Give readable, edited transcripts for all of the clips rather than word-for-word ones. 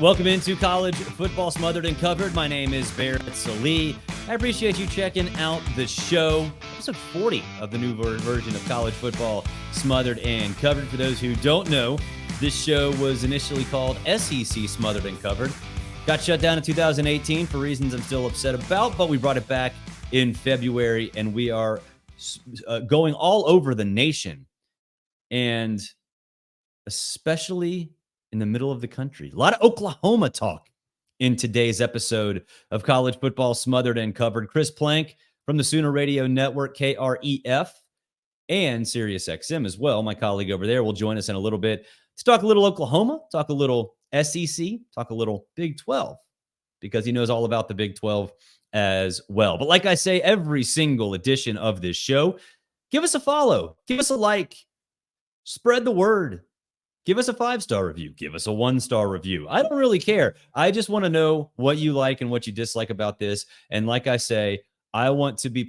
Welcome into College Football Smothered and Covered. My name is Barrett Salee. I appreciate you checking out the show. Episode 40 of the new version of College Football Smothered and Covered. For those who don't know, this show was initially called SEC Smothered and Covered. Got shut down in 2018 for reasons I'm still upset about, but we brought it back in February, and we are going all over the nation, and especially in the middle of the country. A lot of Oklahoma talk in today's episode of College Football Smothered and Covered. Chris Plank from the Sooner Radio Network, KREF, and SiriusXM as well. My colleague over there will join us in a little bit to talk a little Oklahoma, talk a little SEC, talk a little Big 12, because he knows all about the Big 12 as well. But like I say, every single edition of this show, give us a follow, give us a like, spread the word. Give us a 5-star review. Give us a 1-star review. I don't really care. I just want to know what you like and what you dislike about this. And like I say, I want to be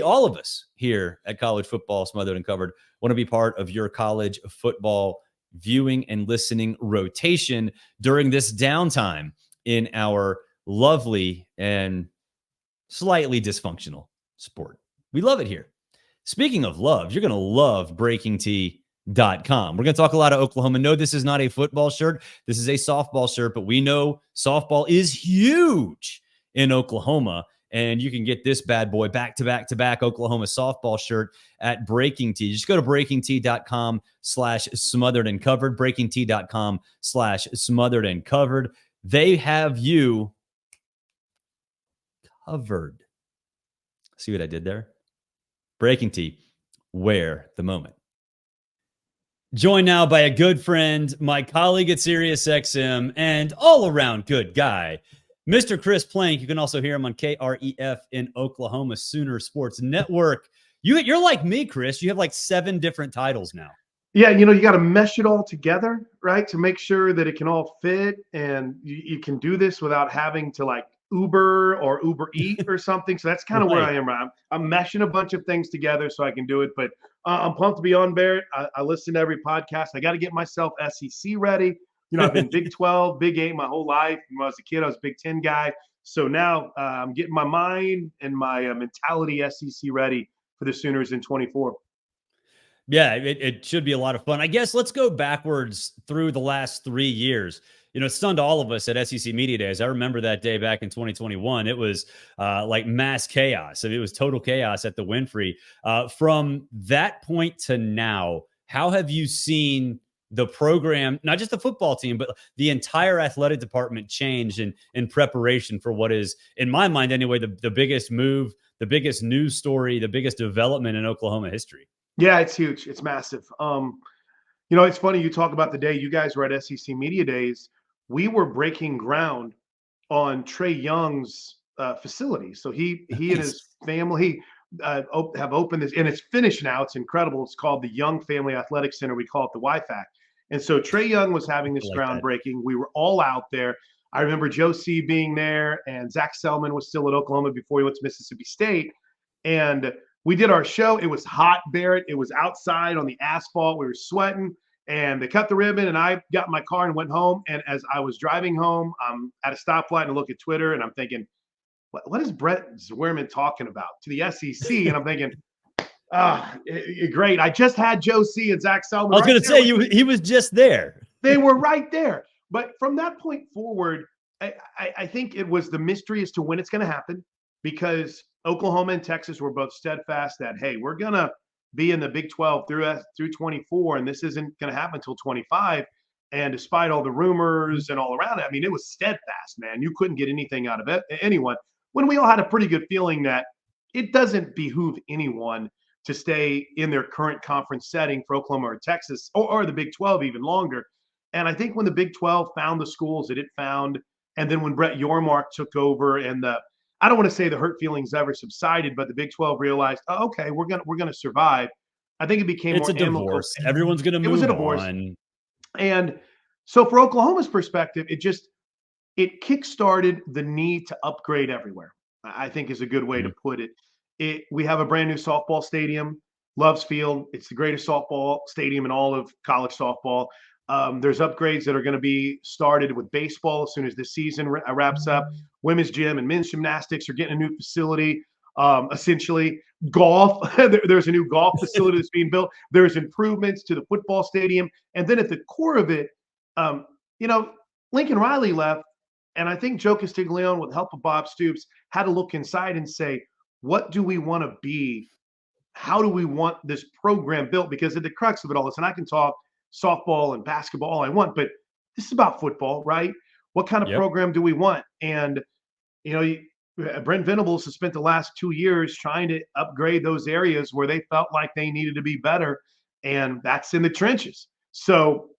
all of us here at College Football Smothered and Covered want to be part of your college football viewing and listening rotation during this downtime in our lovely and slightly dysfunctional sport. We love it here. Speaking of love, you're going to love BreakingT.com. We're going to talk a lot of Oklahoma. No, this is not a football shirt. This is a softball shirt, but we know softball is huge in Oklahoma, and you can get this bad boy back-to-back Oklahoma softball shirt at BreakingT. Just go to BreakingT.com/smothered and covered, BreakingT.com/smothered and covered. They have you covered. See what I did there? BreakingT, wear the moment. Joined now by a good friend, my colleague at SiriusXM, and all-around good guy, Mr. Chris Plank. You can also hear him on KREF in Oklahoma Sooner Sports Network. You're like me, Chris. You have like 7 different titles now. Yeah, you got to mesh it all together, right, to make sure that it can all fit, and you can do this without having to like Uber or Uber Eat or something. So that's kind of where I am. Right? I'm meshing a bunch of things together so I can do it. But I'm pumped to be on, Barrett. I listen to every podcast. I got to get myself SEC ready. I've been Big 12, Big 8 my whole life. When I was a kid, I was a Big 10 guy. So now I'm getting my mind and my mentality SEC ready for the Sooners in 24. Yeah, it should be a lot of fun. I guess let's go backwards through the last 3 years. It stunned all of us at SEC Media Days. I remember that day back in 2021. It was like mass chaos. It was total chaos at the Winfrey. From that point to now, how have you seen the program, not just the football team, but the entire athletic department change in preparation for what is, in my mind anyway, the biggest move, the biggest news story, the biggest development in Oklahoma history? Yeah, it's huge. It's massive. It's funny you talk about the day you guys were at SEC Media Days. We were breaking ground on Trey Young's facility. So he and his family have opened this, and it's finished now. It's incredible. It's called the Young Family Athletic Center. We call it the YFAC. And so Trey Young was having this groundbreaking. We were all out there. I remember Joe C. being there, and Zach Selman was still at Oklahoma before he went to Mississippi State. And we did our show. It was hot, Barrett. It was outside on the asphalt. We were sweating. And they cut the ribbon, and I got in my car and went home. And as I was driving home, I'm at a stoplight and I look at Twitter, and I'm thinking, what is Brett Zwerman talking about to the SEC? And I'm thinking, great. I just had Joe C. and Zach Selman. I was going to say, he was just there. They were right there. But from that point forward, I think it was the mystery as to when it's going to happen, because Oklahoma and Texas were both steadfast that, hey, we're going to be in the Big 12 through 24, and this isn't going to happen until 25. And despite all the rumors and all around it, I mean, it was steadfast, man. You couldn't get anything out of it, anyone, when we all had a pretty good feeling that it doesn't behoove anyone to stay in their current conference setting for Oklahoma or Texas or the Big 12 even longer. And I think when the Big 12 found the schools that it found, and then when Brett Yormark took over, and I don't want to say the hurt feelings ever subsided, but the Big 12 realized, oh, okay, we're gonna survive. I think it became more amicable. Divorce. Everyone's gonna move. It was a divorce. On. And so for Oklahoma's perspective, it kickstarted the need to upgrade everywhere, I think is a good way to put it. We have a brand new softball stadium, Loves Field. It's the greatest softball stadium in all of college softball. There's upgrades that are going to be started with baseball as soon as this season wraps up. Women's gym and men's gymnastics are getting a new facility. Essentially, golf. There's a new golf facility that's being built. There's improvements to the football stadium, and then at the core of it, um, you know, Lincoln Riley left, and I think Joe Castiglione, with the help of Bob Stoops, had to look inside and say, what do we want to be? How do we want this program built? Because at the crux of it all, listen, I can talk softball and basketball all I want, but this is about football, right? What kind of Yep. program do we want? And, you know, Brent Venables has spent the last 2 years trying to upgrade those areas where they felt like they needed to be better. And that's in the trenches. So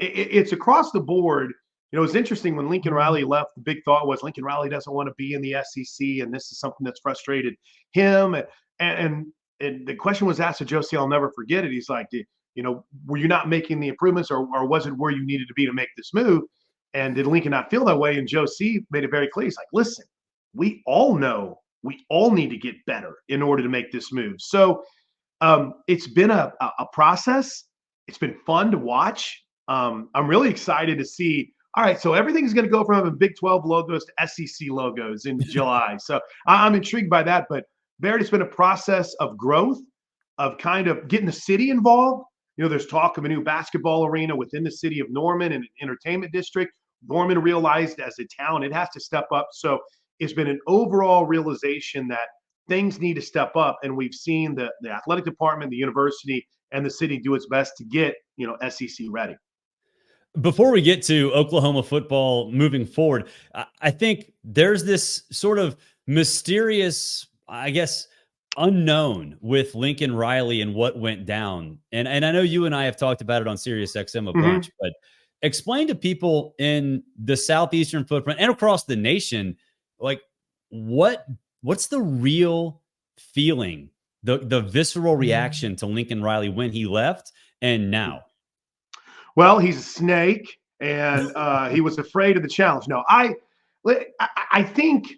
it's across the board. You know, it's interesting when Lincoln Riley left, the big thought was Lincoln Riley doesn't want to be in the SEC. And this is something that's frustrated him. And the question was asked to Josie, I'll never forget it. He's like, you know, were you not making the improvements, or was it where you needed to be to make this move? And did Lincoln not feel that way? And Joe C made it very clear. He's like, listen, we all know we all need to get better in order to make this move. So it's been a process. It's been fun to watch. I'm really excited to see. All right, so everything's going to go from having Big 12 logos to SEC logos in July. So I'm intrigued by that. But Barrett, it's been a process of growth, of kind of getting the city involved. You know, there's talk of a new basketball arena within the city of Norman and an entertainment district. Norman realized as a town it has to step up. So it's been an overall realization that things need to step up. And we've seen the athletic department, the university, and the city do its best to get, you know, SEC ready. Before we get to Oklahoma football moving forward, I think there's this sort of mysterious, I guess, unknown with Lincoln Riley and what went down. And I know you and I have talked about it on Sirius XM a bunch, but explain to people in the Southeastern footprint and across the nation, like what's the real feeling, the visceral reaction to Lincoln Riley when he left and now? Well, he's a snake, and he was afraid of the challenge. No, I think,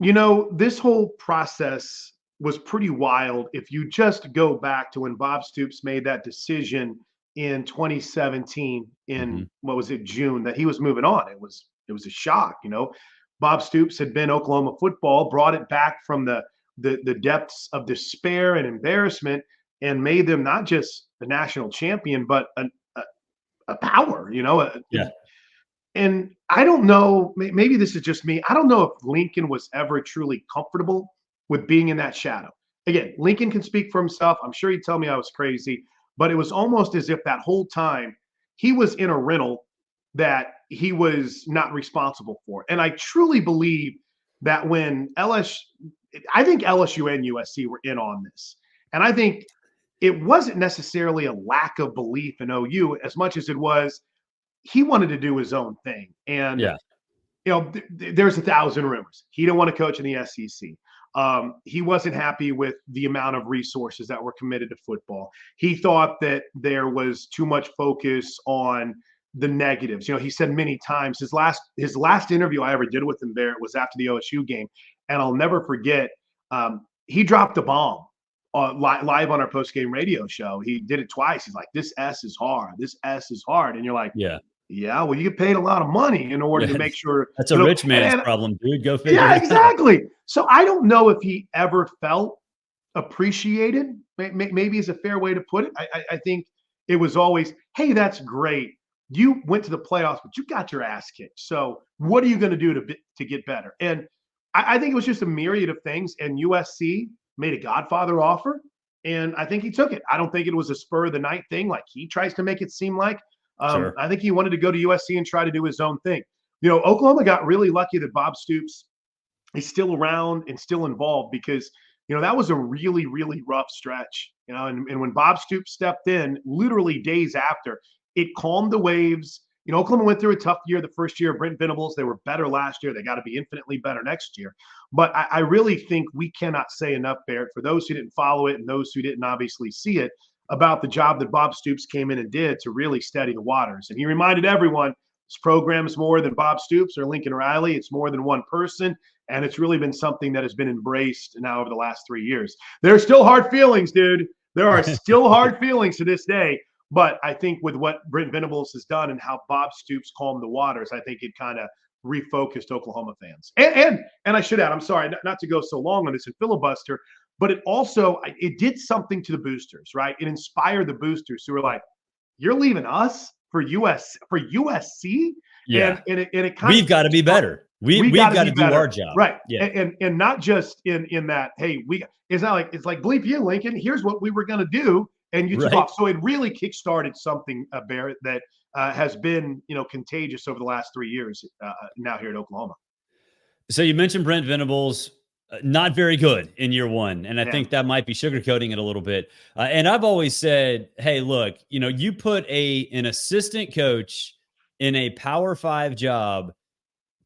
you know, this whole process was pretty wild. If you just go back to when Bob Stoops made that decision in 2017, in what was it, June, that he was moving on, it was a shock. You know, Bob Stoops had been Oklahoma football, brought it back from the depths of despair and embarrassment, and made them not just the national champion, but a power, you know. And I don't know, maybe this is just me. I don't know if Lincoln was ever truly comfortable with being in that shadow. Again, Lincoln can speak for himself. I'm sure he'd tell me I was crazy, but it was almost as if that whole time he was in a rental that he was not responsible for. And I truly believe that when I think LSU and USC were in on this. And I think it wasn't necessarily a lack of belief in OU as much as it was he wanted to do his own thing. And, you know, there's 1,000 rumors. He didn't want to coach in the SEC. He wasn't happy with the amount of resources that were committed to football. He thought that there was too much focus on the negatives. You know, he said many times, his last interview I ever did with him, Barrett, was after the OSU game. And I'll never forget, he dropped a bomb live on our post-game radio show. He did it twice. He's like, this S is hard. This S is hard. And you're like, yeah, well, you get paid a lot of money in order to make sure. That's a rich man's problem, dude. Go figure. Yeah, exactly. So I don't know if he ever felt appreciated. Maybe is a fair way to put it. I think it was always, hey, that's great. You went to the playoffs, but you got your ass kicked. So what are you going to do to get better? And I think it was just a myriad of things. And USC made a Godfather offer, and I think he took it. I don't think it was a spur of the night thing like he tries to make it seem like. Sure. I think he wanted to go to USC and try to do his own thing. You know, Oklahoma got really lucky that Bob Stoops is still around and still involved because, you know, that was a really, really rough stretch. You know, and when Bob Stoops stepped in, literally days after, it calmed the waves. You know, Oklahoma went through a tough year the first year of Brent Venables. They were better last year. They got to be infinitely better next year. But I really think we cannot say enough, Barrett, for those who didn't follow it and those who didn't obviously see it, about the job that Bob Stoops came in and did to really steady the waters. And he reminded everyone, this program is more than Bob Stoops or Lincoln Riley. It's more than one person. And it's really been something that has been embraced now over the last 3 years. There are still hard feelings, dude. There are still hard feelings to this day. But I think with what Brent Venables has done and how Bob Stoops calmed the waters, I think it kind of refocused Oklahoma fans. And I should add, I'm sorry not to go so long on this and filibuster, but it did something to the boosters, right? It inspired the boosters who were like, "You're leaving us for USC." Yeah. And it kind We've got to be better. We've got to do our job. Right. Yeah. And not just in that, hey, it's not like, it's like, bleep you, Lincoln, here's what we were going to do. And you took off. So it really kickstarted something, Barrett, that has been, contagious over the last 3 years now here at Oklahoma. So you mentioned Brent Venables, not very good in year one. And I think that might be sugarcoating it a little bit. And I've always said, hey, look, you put an assistant coach in a Power 5 job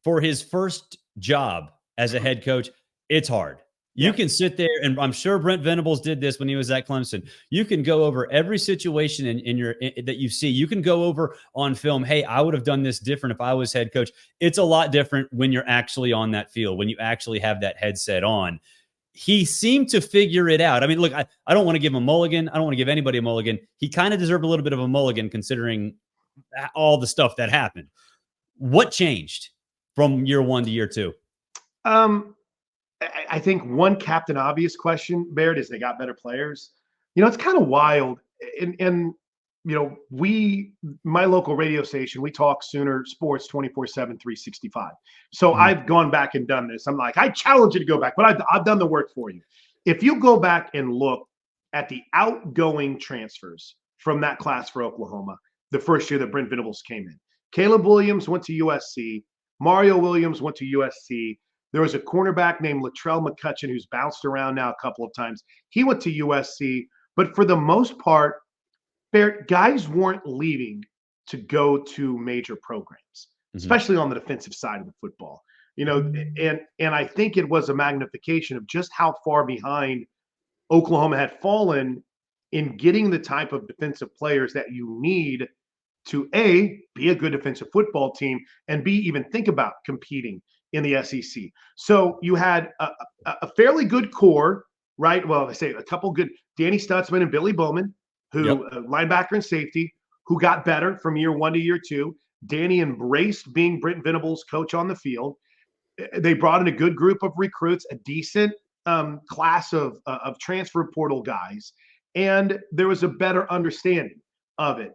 for his first job as a head coach, it's hard. You can sit there, and I'm sure Brent Venables did this when he was at Clemson. You can go over every situation that you see. You can go over on film, hey, I would have done this different if I was head coach. It's a lot different when you're actually on that field, when you actually have that headset on. He seemed to figure it out. I mean, look, I don't want to give him a mulligan. I don't want to give anybody a mulligan. He kind of deserved a little bit of a mulligan considering all the stuff that happened. What changed from year one to year two? I think one Captain Obvious question, Barrett, is they got better players. It's kind of wild. And my local radio station, we talk Sooner sports 24/7, 365. So I've gone back and done this. I'm like, I challenge you to go back, but I've done the work for you. If you go back and look at the outgoing transfers from that class for Oklahoma, the first year that Brent Venables came in, Caleb Williams went to USC. Mario Williams went to USC. There was a cornerback named Latrell McCutcheon who's bounced around now a couple of times. He went to USC, but for the most part, guys weren't leaving to go to major programs, especially on the defensive side of the football. And I think it was a magnification of just how far behind Oklahoma had fallen in getting the type of defensive players that you need to A, be a good defensive football team, and B, even think about competing in the SEC. So you had a fairly good core, right? Well, I say a couple good, Danny Stutzman and Billy Bowman, who linebacker and safety, who got better from year one to year two. Danny embraced being Brent Venables' coach on the field. They brought in a good group of recruits, a decent class of transfer portal guys, and there was a better understanding of it.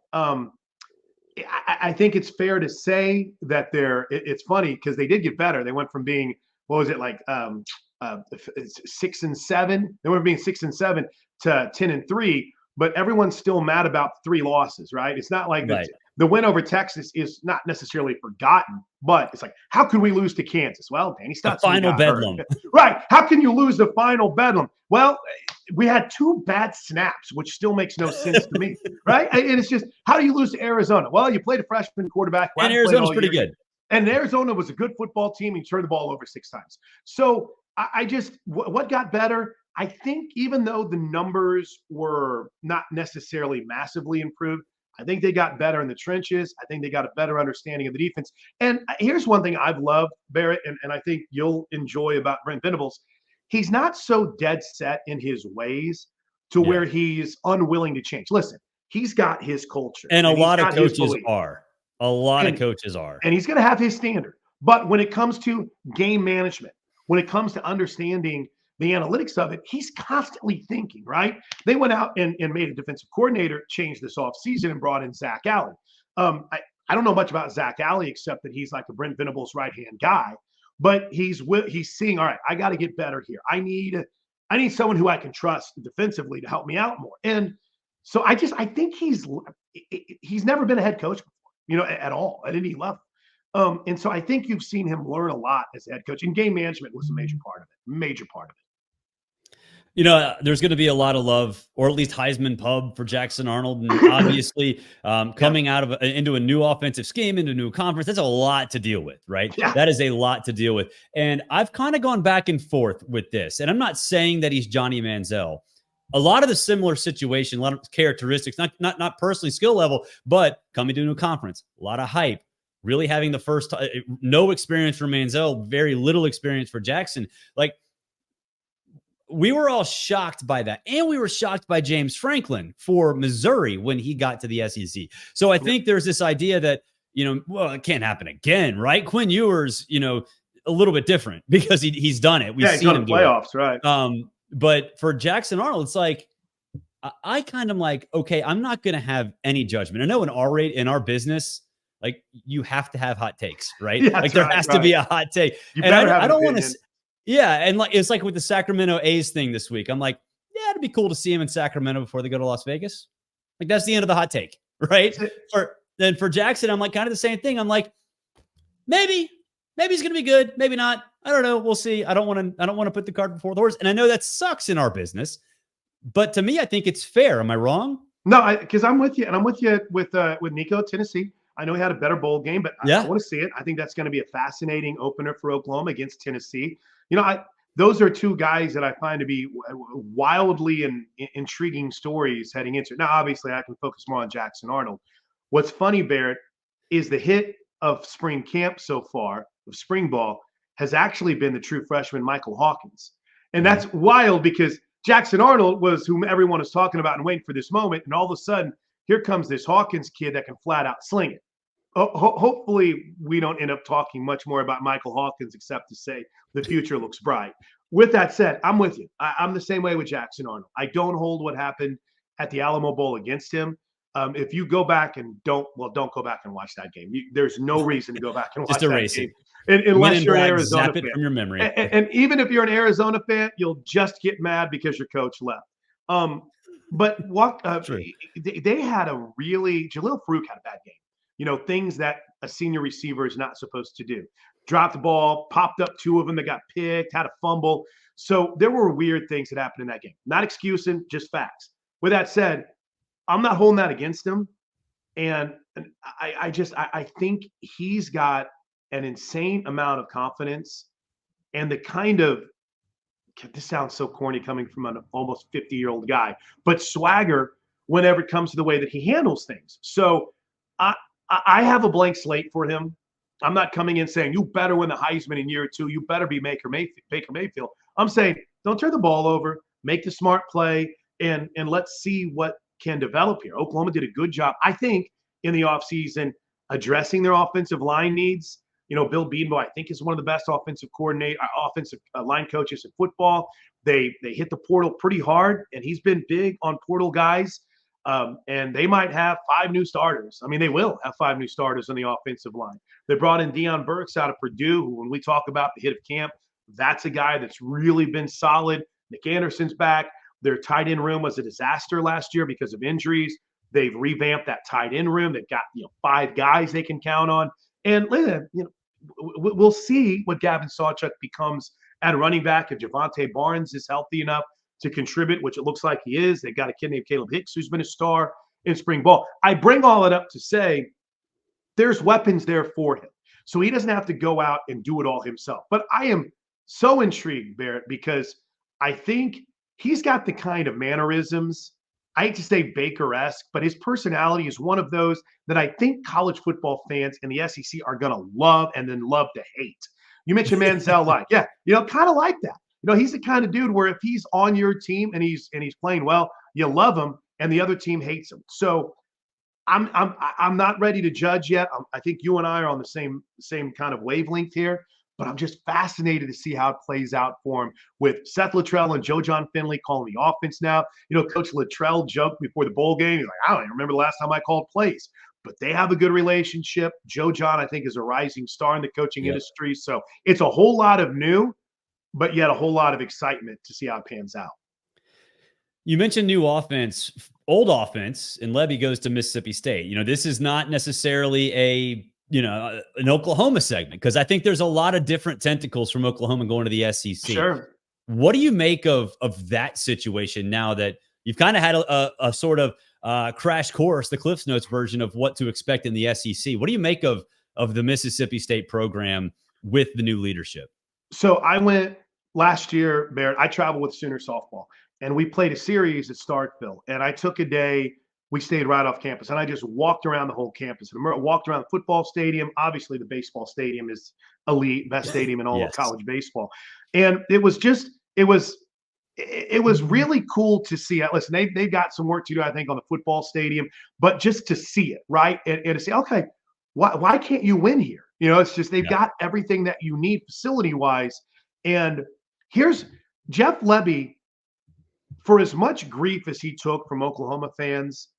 I think it's fair to say that it's funny because they did get better. They went from being, 6-7? They went from being 6-7 to 10-3, but everyone's still mad about 3 losses, right? It's not like the win over Texas is not necessarily forgotten, but it's like, how could we lose to Kansas? Well, Danny Stutzman. The final bedlam. Right. How can you lose the final bedlam? Well, we had 2 bad snaps, which still makes no sense to me, right? And it's just, how do you lose to Arizona? Well, you played a freshman quarterback. And Arizona's pretty good. And Arizona was a good football team. He turned the ball over 6 times. So what got better? I think even though the numbers were not necessarily massively improved, I think they got better in the trenches. I think they got a better understanding of the defense. And here's one thing I've loved, Barrett, and I think you'll enjoy about Brent Venables. He's not so dead set in his ways to where he's unwilling to change. Listen, he's got his culture. And a lot of coaches are. A lot of coaches are. And he's going to have his standard. But when it comes to game management, when it comes to understanding the analytics of it, he's constantly thinking, right? They went out and made a defensive coordinator change this offseason and brought in Zach Alley. I don't know much about Zach Alley except that he's like a Brent Venables right-hand guy, but he's seeing, all right, I got to get better here. I need someone who I can trust defensively to help me out more. And so I think he's never been a head coach before, at all, at any level. And so I think you've seen him learn a lot as a head coach, and game management was a major part of it. There's going to be a lot of love, or at least Heisman pub for Jackson Arnold. And obviously coming out of into a new offensive scheme, into a new conference, that's a lot to deal with, right? Yeah. That is a lot to deal with. And I've kind of gone back and forth with this. And I'm not saying that he's Johnny Manziel. A lot of the similar situation, a lot of characteristics, not personally skill level, but coming to a new conference, a lot of hype, really having the first, no experience for Manziel, very little experience for Jackson. Like, we were all shocked by that. And we were shocked by James Franklin for Missouri when he got to the SEC. So I think there's this idea that, well, it can't happen again, right? Quinn Ewers, a little bit different because he's done it. We've seen him do playoffs, right? But for Jackson Arnold, it's like, I kind of like, okay, I'm not going to have any judgment. I know in our business, like you have to have hot takes, right? Yeah, like there has to be a hot take. You and better I don't want to. to. Yeah, and like it's like with the Sacramento A's thing this week. I'm like, yeah, it'd be cool to see him in Sacramento before they go to Las Vegas. Like that's the end of the hot take, right? For Jackson, I'm like kind of the same thing. I'm like, maybe he's going to be good, maybe not. I don't know. We'll see. I don't want to put the cart before the horse, and I know that sucks in our business. But to me, I think it's fair. Am I wrong? No, because I'm with you, and I'm with you with Nico at Tennessee. I know he had a better bowl game, but I want to see it. I think that's going to be a fascinating opener for Oklahoma against Tennessee. Those are two guys that I find to be wildly and intriguing stories heading into it. Now, obviously, I can focus more on Jackson Arnold. What's funny, Barrett, is the hit of spring camp so far, of spring ball, has actually been the true freshman Michael Hawkins. And that's wild because Jackson Arnold was whom everyone was talking about and waiting for this moment. And all of a sudden, here comes this Hawkins kid that can flat out sling it. Hopefully, we don't end up talking much more about Michael Hawkins except to say the future looks bright. With that said, I'm with you. I'm the same way with Jackson Arnold. I don't hold what happened at the Alamo Bowl against him. If you go back and don't go back and watch that game. There's no reason to go back and watch that game. Unless you're an Arizona fan. Zap it from your memery. And even if you're an Arizona fan, you'll just get mad because your coach left. But they had Jalil Farouk had a bad game. Things that a senior receiver is not supposed to do. Dropped the ball, popped up two of them that got picked, had a fumble. So there were weird things that happened in that game. Not excusing, just facts. With that said, I'm not holding that against him. And I think he's got an insane amount of confidence and the kind of, this sounds so corny coming from an almost 50-year-old guy, but swagger whenever it comes to the way that he handles things. So I have a blank slate for him. I'm not coming in saying, you better win the Heisman in year 2. You better be Baker Mayfield. I'm saying, don't turn the ball over, make the smart play, and let's see what can develop here. Oklahoma did a good job, I think, in the offseason addressing their offensive line needs. Bill Bedenbaugh, I think, is one of the best offensive line coaches in football. They hit the portal pretty hard, and he's been big on portal guys. And they might have 5 new starters. I mean, they will have 5 new starters on the offensive line. They brought in Deion Burks out of Purdue, who, when we talk about the hit of camp, that's a guy that's really been solid. Nick Anderson's back. Their tight end room was a disaster last year because of injuries. They've revamped that tight end room. They've got 5 guys they can count on. And we'll see what Gavin Sawchuk becomes at running back if Javante Barnes is healthy enough to contribute, which it looks like he is. They've got a kid named Caleb Hicks who's been a star in spring ball. I bring all it up to say there's weapons there for him. So he doesn't have to go out and do it all himself. But I am so intrigued, Barrett, because I think he's got the kind of mannerisms, I hate to say Baker-esque, but his personality is one of those that I think college football fans in the SEC are going to love and then love to hate. You mentioned Manziel Light. Yeah, kind of like that. He's the kind of dude where if he's on your team and he's playing well, you love him, and the other team hates him. So I'm not ready to judge yet. I think you and I are on the same kind of wavelength here, but I'm just fascinated to see how it plays out for him with Seth Luttrell and Joe John Finley calling the offense now. Coach Luttrell joked before the bowl game. He's like, I don't even remember the last time I called plays. But they have a good relationship. Joe John, I think, is a rising star in the coaching industry. So it's a whole lot of new, but yet a whole lot of excitement to see how it pans out. You mentioned new offense, old offense, and Lebby goes to Mississippi State. This is not necessarily an Oklahoma segment, because I think there's a lot of different tentacles from Oklahoma going to the SEC. Sure. What do you make of that situation now that you've kind of had a sort of crash course, the Cliff's Notes version of what to expect in the SEC? What do you make of the Mississippi State program with the new leadership? So I went last year, Barrett. I traveled with Sooner softball, and we played a series at Starkville. And I took a day. We stayed right off campus, and I just walked around the whole campus. And I walked around the football stadium. Obviously, the baseball stadium is elite, best stadium in all of college baseball. And it was it was really cool to see. Listen, they've got some work to do, I think, on the football stadium, but just to see it, right? And to say, okay, why can't you win here? It's just they've got everything that you need facility-wise. And here's Jeff Lebby, for as much grief as he took from Oklahoma fans,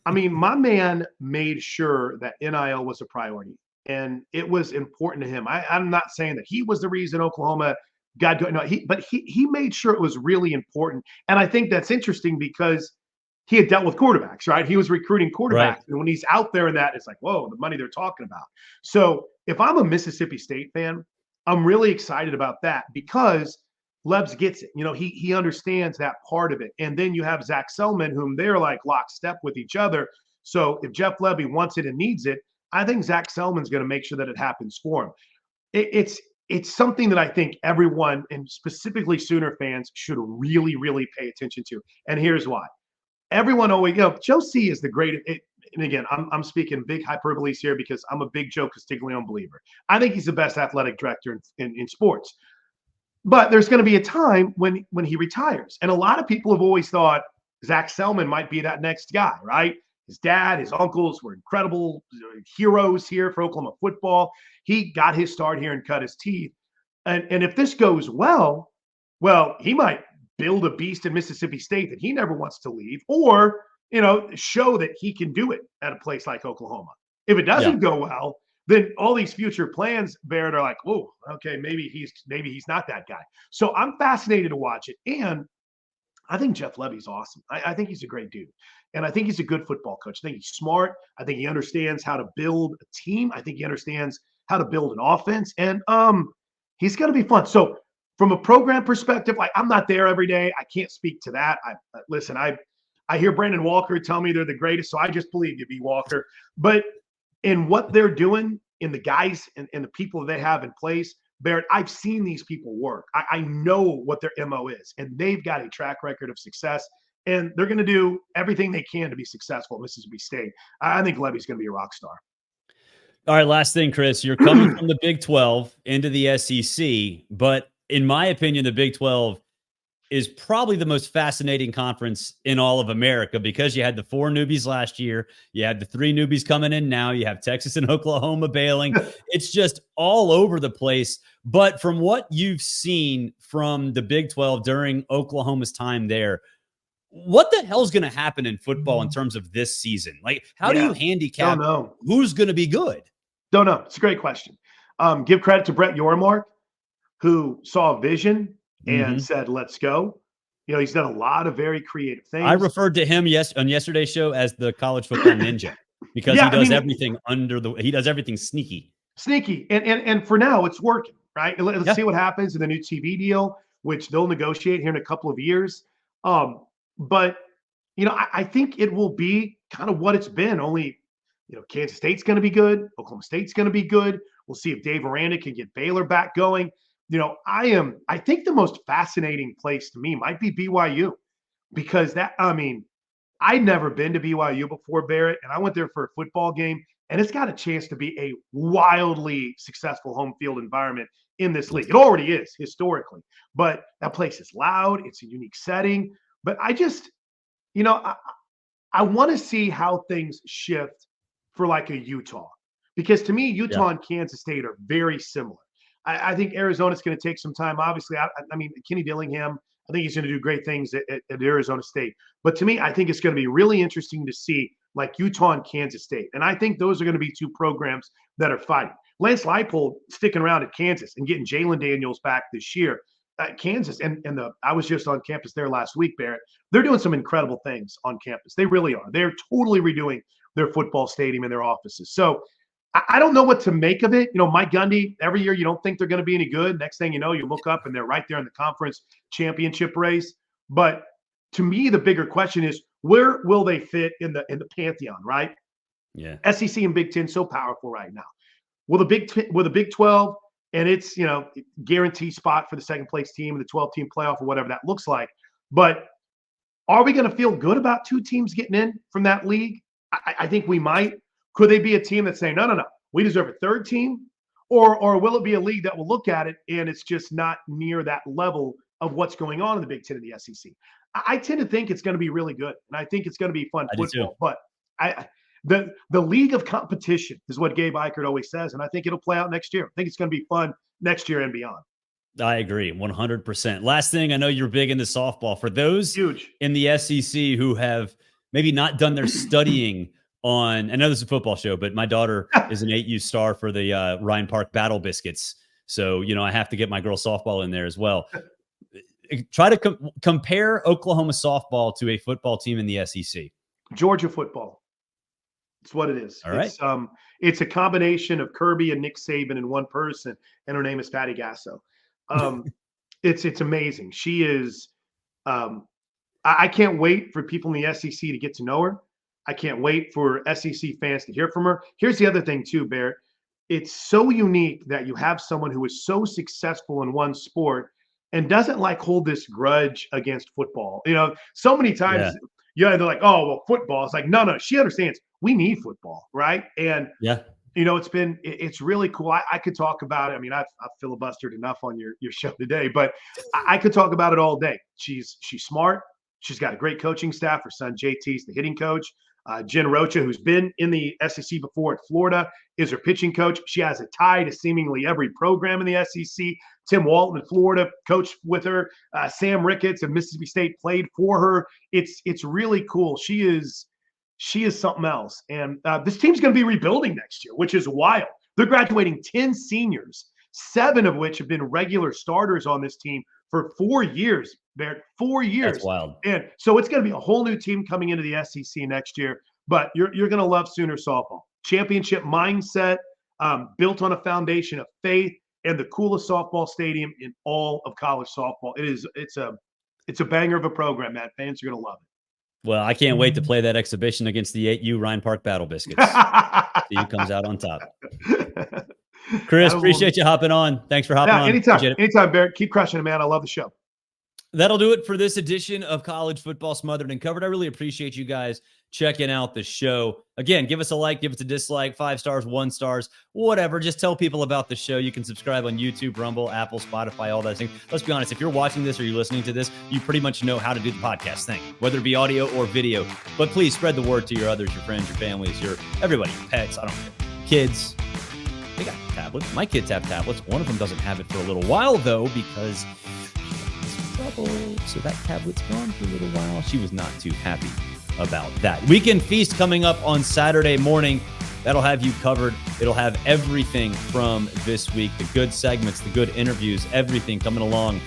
I mean, my man made sure that NIL was a priority, and it was important to him. I'm not saying that he was the reason Oklahoma got good. No, but he made sure it was really important. And I think that's interesting because he had dealt with quarterbacks, right? He was recruiting quarterbacks. Right. And when he's out there in that, it's like, whoa, the money they're talking about. So if I'm a Mississippi State fan, I'm really excited about that because Lebs gets it. He understands that part of it. And then you have Zach Selman, whom they're like lockstep with each other. So if Jeff Lebby wants it and needs it, I think Zach Selman's going to make sure that it happens for him. It's something that I think everyone, and specifically Sooner fans, should really, really pay attention to. And here's why. Everyone always, Joe C is the greatest. And again, I'm speaking big hyperboles here because I'm a big Joe Castiglione believer. I think he's the best athletic director in sports. But there's going to be a time when he retires. And a lot of people have always thought Zach Selman might be that next guy, right? His dad, his uncles were incredible heroes here for Oklahoma football. He got his start here and cut his teeth. And if this goes well, he might build a beast in Mississippi State that he never wants to leave, or, show that he can do it at a place like Oklahoma. If it doesn't go well, then all these future plans, Barrett, are like, oh, okay, maybe he's not that guy. So I'm fascinated to watch it. And I think Jeff Lebby's awesome. I think he's a great dude. And I think he's a good football coach. I think he's smart. I think he understands how to build a team. I think he understands how to build an offense. And he's going to be fun. So from a program perspective, like, I'm not there every day. I can't speak to that. Listen, I hear Brandon Walker tell me they're the greatest, so I just believe you, B. Walker. But in what they're doing, in the guys and the people they have in place, Barrett, I've seen these people work. I know what their MO is, and they've got a track record of success, and they're going to do everything they can to be successful at Mississippi State. I think Levy's going to be a rock star. All right, last thing, Chris. You're coming from the Big 12 into the SEC, but in my opinion, the Big 12 is probably the most fascinating conference in all of America because you had the 4 newbies last year. You had the 3 newbies coming in now. You have Texas and Oklahoma bailing. It's just all over the place. But from what you've seen from the Big 12 during Oklahoma's time there, what the hell's going to happen in football in terms of this season? Like, how do you handicap who's going to be good? Don't know. It's a great question. Give credit to Brett Yormark, who saw a vision and said, let's go. He's done a lot of very creative things. I referred to him on yesterday's show as the college football ninja because he does everything he does everything sneaky. And for now it's working, right? Let's see what happens in the new TV deal, which they'll negotiate here in a couple of years. But I think it will be kind of what it's been. Only, Kansas State's going to be good. Oklahoma State's going to be good. We'll see if Dave Aranda can get Baylor back going. I think the most fascinating place to me might be BYU, because I'd never been to BYU before, Barrett, and I went there for a football game, and it's got a chance to be a wildly successful home field environment in this league. It already is historically, but that place is loud. It's a unique setting. But I just, I want to see how things shift for like a Utah, because to me, Utah and Kansas State are very similar. I think Arizona's going to take some time. Obviously, Kenny Dillingham, I think he's going to do great things at Arizona State. But to me, I think it's going to be really interesting to see like Utah and Kansas State. And I think those are going to be 2 programs that are fighting. Lance Leipold sticking around at Kansas and getting Jalen Daniels back this year. Kansas, I was just on campus there last week, Barrett. They're doing some incredible things on campus. They really are. They're totally redoing their football stadium and their offices. So I don't know what to make of it. Mike Gundy, every year you don't think they're going to be any good. Next thing you know, you look up and they're right there in the conference championship race. But to me, the bigger question is, where will they fit in the pantheon, right? Yeah. SEC and Big Ten so powerful right now. Will the Big 12 and it's guarantee spot for the second place team in the 12-team playoff or whatever that looks like. But are we going to feel good about 2 teams getting in from that league? I think we might. Could they be a team that's saying, no, we deserve a 3rd team? Or will it be a league that will look at it and it's just not near that level of what's going on in the Big Ten and the SEC. I tend to think it's going to be really good, and I think it's going to be fun I do too. football. But the league of competition is what Gabe Ikard always says, and I think it'll play out next year. I think it's going to be fun next year and beyond. I agree 100%. Last thing, I know you're big into softball. For those Huge in the SEC who have maybe not done their studying on, I know this is a football show, but my daughter is an 8U star for the Ryan Park Battle Biscuits. So, I have to get my girls softball in there as well. Try to compare Oklahoma softball to a football team in the SEC. Georgia football. It's what it is. All right. It's a combination of Kirby and Nick Saban in one person, and her name is Patty Gasso. It's amazing. She is. I can't wait for people in the SEC to get to know her. I can't wait for SEC fans to hear from her. Here's the other thing too, Barrett. It's so unique that you have someone who is so successful in one sport and doesn't hold this grudge against football. So many times, they're like, oh, well, football. It's like, no, she understands we need football, right? And it's really cool. I could talk about it. I mean, I've filibustered enough on your show today, but I could talk about it all day. She's smart. She's got a great coaching staff. Her son JT's the hitting coach. Jen Rocha, who's been in the SEC before at Florida, is her pitching coach. She has a tie to seemingly every program in the SEC. Tim Walton in Florida coached with her. Sam Ricketts of Mississippi State played for her. It's really cool. She is something else. And this team's going to be rebuilding next year, which is wild. They're graduating 10 seniors, 7 of which have been regular starters on this team for 4 years. They're 4 years. That's wild. And so it's going to be a whole new team coming into the SEC next year. But you're going to love Sooner softball. Championship mindset, built on a foundation of faith, and the coolest softball stadium in all of college softball. It's a banger of a program, Matt. Fans are going to love it. Well, I can't wait to play that exhibition against the 8U Ryan Park Battle Biscuits. See who comes out on top. Chris, appreciate you hopping on. Thanks for hopping on. Anytime, Barrett. Keep crushing it, man. I love the show. That'll do it for this edition of College Football Smothered and Covered. I really appreciate you guys checking out the show. Again, give us a like, give us a dislike, 5 stars, 1 stars, whatever. Just tell people about the show. You can subscribe on YouTube, Rumble, Apple, Spotify, all those things. Let's be honest, if you're watching this or you're listening to this, you pretty much know how to do the podcast thing, whether it be audio or video. But please spread the word to your others, your friends, your families, everybody, your pets, I don't care, kids. They got tablets. My kids have tablets. One of them doesn't have it for a little while, though, because so that tablet's gone for a little while. She was not too happy about that. Weekend Feast coming up on Saturday morning. That'll have you covered. It'll have everything from this week, the good segments, the good interviews, everything coming along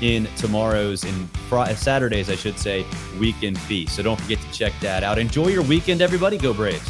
in tomorrow's and Saturdays, I should say, Weekend Feast. So don't forget to check that out. Enjoy your weekend, everybody. Go Braves.